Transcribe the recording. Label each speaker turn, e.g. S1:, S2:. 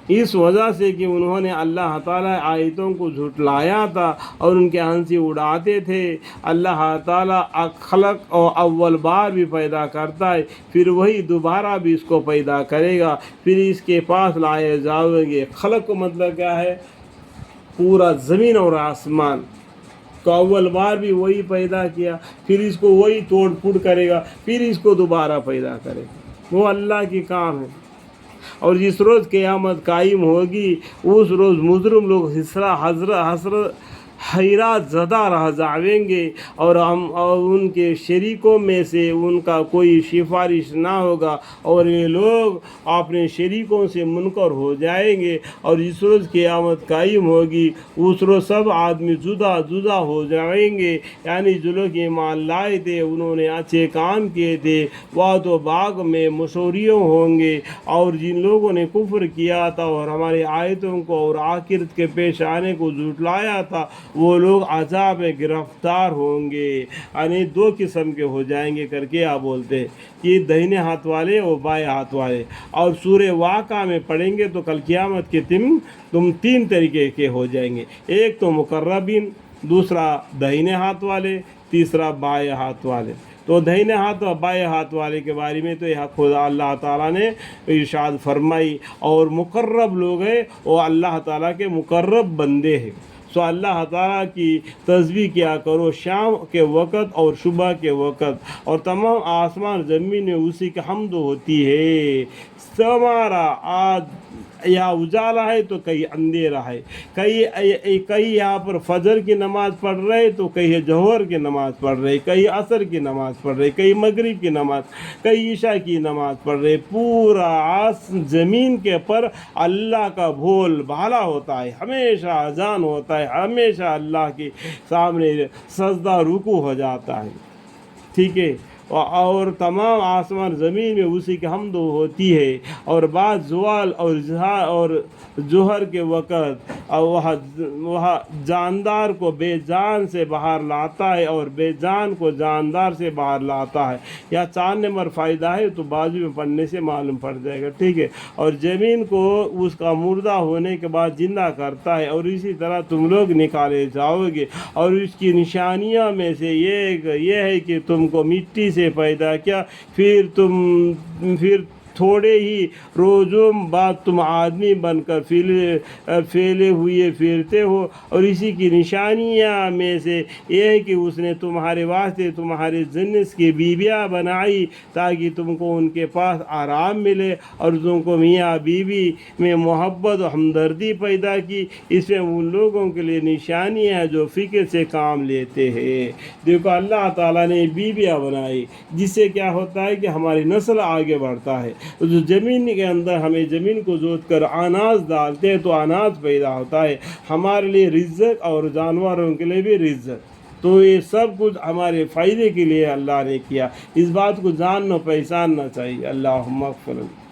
S1: اس وجہ سے کہ انہوں نے اللہ تعالیٰ آیتوں کو جھٹلایا تھا اور ان کے ہنسی اڑاتے تھے۔ اللہ تعالیٰ خلق اور اول بار بھی پیدا کرتا ہے، پھر وہی دوبارہ بھی اس کو پیدا کرے گا، پھر اس کے پاس لائے جاؤ گے۔ خلق کا مطلب کیا ہے؟ پورا زمین اور آسمان کو اول بار بھی وہی پیدا کیا، پھر اس کو وہی توڑ پھوڑ کرے گا، پھر اس کو دوبارہ پیدا کرے گا۔ وہ اللہ کی کام ہے۔ اور جس روز قیامت قائم ہوگی اس روز مجرم لوگ حیرات زدہ رہ جاویں گے، اور ان کے شریکوں میں سے ان کا کوئی سفارش نہ ہوگا، اور یہ لوگ اپنے شریکوں سے منکر ہو جائیں گے۔ اور جس روز قیامت قائم ہوگی اس روز سب آدمی جدا جدا ہو جائیں گے، یعنی جو لوگ ایمان لائے تھے، انہوں نے اچھے کام کیے تھے، وہ تو باغ میں مشوریوں ہوں گے، اور جن لوگوں نے کفر کیا تھا اور ہماری آیتوں کو اور آخرت کے پیش آنے کو جھٹلایا تھا، وہ لوگ عذاب میں گرفتار ہوں گے۔ یعنی دو قسم کے ہو جائیں گے کر کے آپ بولتے ہیں کہ دہنے ہاتھ والے اور بائیں ہاتھ والے۔ اور سورہ واقعہ میں پڑھیں گے تو کل قیامت کے تم تین طریقے کے ہو جائیں گے، ایک تو مقربین، دوسرا دہنے ہاتھ والے، تیسرا بائیں ہاتھ والے۔ تو دہنے ہاتھ اور بائیں ہاتھ والے کے بارے میں تو یہ خدا اللہ تعالیٰ نے ارشاد فرمائی، اور مقرب لوگ ہیں وہ اللہ تعالیٰ کے مقرب بندے ہیں۔ سو اللہ تعالیٰ کی تسبیح کیا کرو شام کے وقت اور صبح کے وقت، اور تمام آسمان زمین میں اسی کی حمد ہوتی ہے۔ ہمارا آج یا اجالا ہے تو کہیں اندھیرا ہے، کہیں یہاں پر فجر کی نماز پڑھ رہے تو کہیں ظہر کی نماز پڑھ رہے، کہیں عصر کی نماز پڑھ رہے، کہیں مغرب کی نماز، کہیں عشاء کی نماز پڑھ رہے۔ پورا زمین کے پر اللہ کا بول بھالا ہوتا ہے، ہمیشہ اذان ہوتا ہے، ہمیشہ اللہ کے سامنے سجدہ رکوع ہو جاتا ہے، ٹھیک ہے۔ اور تمام آسمان زمین میں اسی کی حمد ہوتی ہے۔ اور بعد زوال اور ظہر کے وقت وہ جاندار کو بے جان سے باہر لاتا ہے اور بے جان کو جاندار سے باہر لاتا ہے۔ یا 4 نمبر فائدہ ہے تو بازو میں پڑھنے سے معلوم پڑ جائے گا، ٹھیک ہے۔ اور زمین کو اس کا مردہ ہونے کے بعد زندہ کرتا ہے، اور اسی طرح تم لوگ نکالے جاؤ گے۔ اور اس کی نشانیاں میں سے یہ ہے کہ تم کو مٹی سے پیدا کیا، پھر تھوڑے ہی روزوں بعد تم آدمی بن کر پھیلے ہوئے پھرتے ہو۔ اور اسی کی نشانیاں میں سے یہ ہے کہ اس نے تمہارے واسطے تمہارے جنس کی بیویاں بنائی تاکہ تم کو ان کے پاس آرام ملے، اور تم کو میاں بیوی میں محبت و ہمدردی پیدا کی۔ اس میں ان لوگوں کے لیے نشانی ہے جو فکر سے کام لیتے ہیں۔ دیکھو اللہ تعالیٰ نے بیویاں بنائی، جس سے کیا ہوتا ہے کہ ہماری نسل آگے بڑھتا ہے۔ جو زمین کے اندر ہمیں زمین کو جوت کر اناج ڈالتے ہیں تو اناج پیدا ہوتا ہے، ہمارے لیے رزق اور جانوروں کے لیے بھی رزق۔ تو یہ سب کچھ ہمارے فائدے کے لیے اللہ نے کیا، اس بات کو جاننا پہچاننا چاہیے۔ اللہم اغفر لنا۔